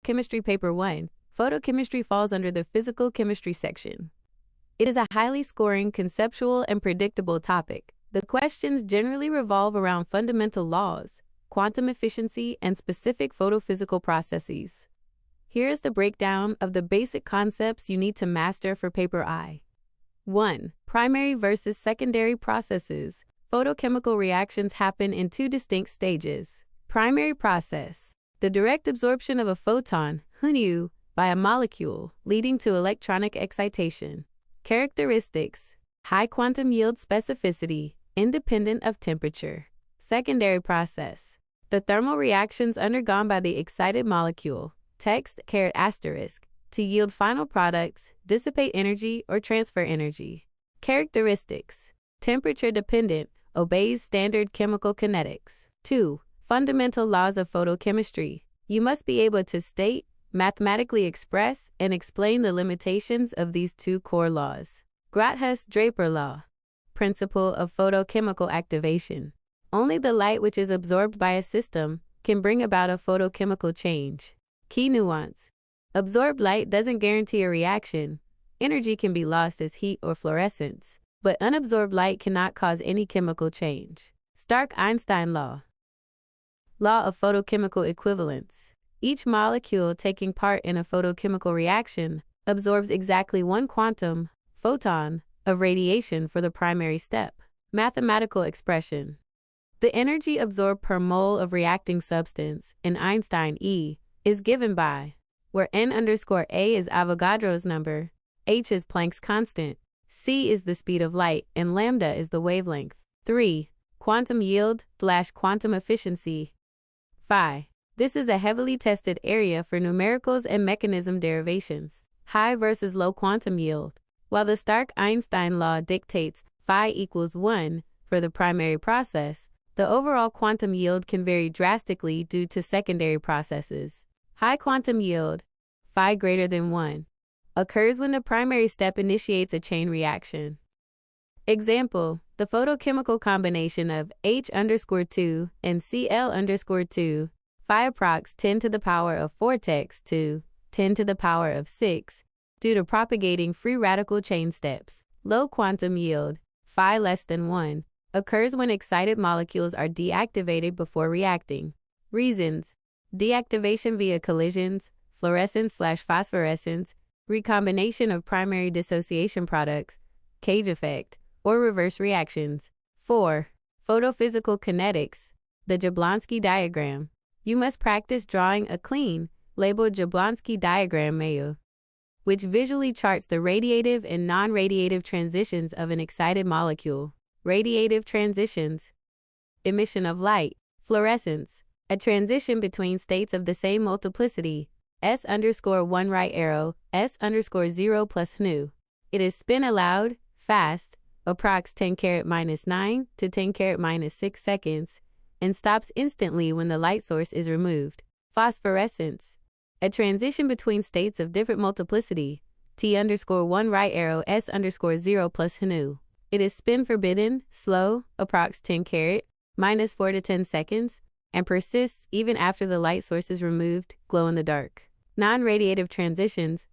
Chemistry Paper 1. Photochemistry falls under the physical chemistry section. It is a highly scoring, conceptual, and predictable topic. The questions generally revolve around fundamental laws, quantum efficiency, and specific photophysical processes. Here is the breakdown of the basic concepts you need to master for Paper I. 1. Primary versus secondary processes. Photochemical reactions happen in two distinct stages. Primary process: the direct absorption of a photon, HU, by a molecule, leading to electronic excitation. Characteristics: high quantum yield specificity, independent of temperature. Secondary process: the thermal reactions undergone by the excited molecule, text ***, to yield final products, dissipate energy, or transfer energy. Characteristics: temperature dependent, obeys standard chemical kinetics. 2. Fundamental laws of photochemistry. You must be able to state, mathematically express, and explain the limitations of these two core laws. Grothuss-Draper law. Principle of photochemical activation. Only the light which is absorbed by a system can bring about a photochemical change. Key nuance: absorbed light doesn't guarantee a reaction. Energy can be lost as heat or fluorescence, but unabsorbed light cannot cause any chemical change. Stark-Einstein law. Law of photochemical equivalence. Each molecule taking part in a photochemical reaction absorbs exactly one quantum, photon, of radiation for the primary step. Mathematical expression: the energy absorbed per mole of reacting substance, in Einstein E, is given by, where n_A is Avogadro's number, h is Planck's constant, c is the speed of light, and lambda is the wavelength. 3. Quantum yield/quantum efficiency. Phi. This is a heavily tested area for numericals and mechanism derivations. High versus low quantum yield. While the Stark-Einstein law dictates phi equals 1 for the primary process, the overall quantum yield can vary drastically due to secondary processes. High quantum yield, phi greater than 1, occurs when the primary step initiates a chain reaction. Example: the photochemical combination of H_2 and Cl_2, phi approx 10 to the power of 4 tex to 10 to the power of 6, due to propagating free radical chain steps. Low quantum yield, phi less than 1, occurs when excited molecules are deactivated before reacting. Reasons: deactivation via collisions, fluorescence/phosphorescence, recombination of primary dissociation products, cage effect, or reverse reactions. 4. Photophysical kinetics. The Jablonski diagram. You must practice drawing a clean, labeled Jablonski diagram (MAYO), which visually charts the radiative and non-radiative transitions of an excited molecule. Radiative transitions: emission of light. Fluorescence: a transition between states of the same multiplicity, S_1 right arrow, S_0 plus HNU. It is spin allowed, fast, approx 10⁻⁻9 to 10⁻⁻6 seconds, and stops instantly when the light source is removed. Phosphorescence: a transition between states of different multiplicity, T_1 right arrow, S_0 plus HNU. It is spin forbidden, slow, approx 10⁻⁻4 to 10 seconds, and persists even after the light source is removed, glow in the dark. Non-radiative transitions: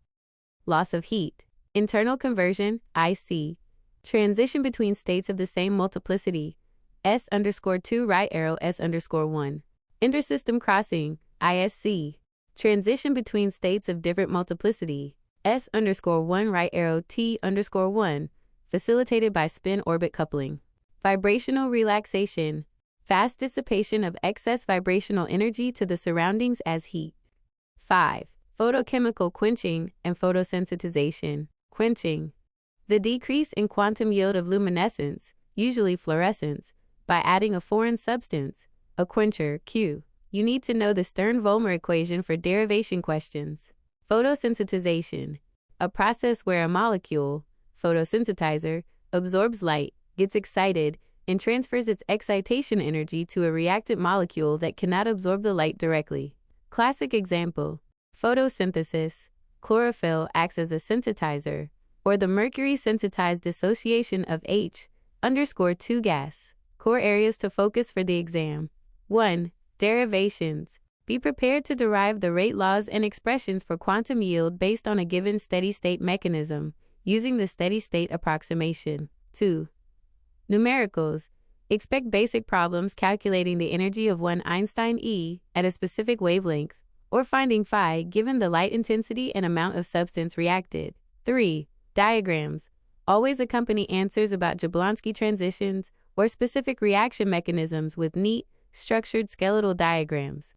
loss of heat. Internal conversion, IC. Transition between states of the same multiplicity, S_2 right arrow, S_1. Intersystem crossing, ISC. Transition between states of different multiplicity, S_1 right arrow, T_1, facilitated by spin-orbit coupling. Vibrational relaxation. Fast dissipation of excess vibrational energy to the surroundings as heat. 5. Photochemical quenching and photosensitization. Quenching: the decrease in quantum yield of luminescence, usually fluorescence, by adding a foreign substance, a quencher, Q. You need to know the Stern-Volmer equation for derivation questions. Photosensitization: a process where a molecule, photosensitizer, absorbs light, gets excited, and transfers its excitation energy to a reactant molecule that cannot absorb the light directly. Classic example: photosynthesis. Chlorophyll acts as a sensitizer, or the mercury-sensitized dissociation of H_2 gas. Core areas to focus for the exam. 1. Derivations. Be prepared to derive the rate laws and expressions for quantum yield based on a given steady-state mechanism, using the steady-state approximation. 2. Numericals. Expect basic problems calculating the energy of one Einstein E at a specific wavelength, or finding phi given the light intensity and amount of substance reacted. 3. Diagrams. Always accompany answers about Jablonski transitions or specific reaction mechanisms with neat, structured skeletal diagrams.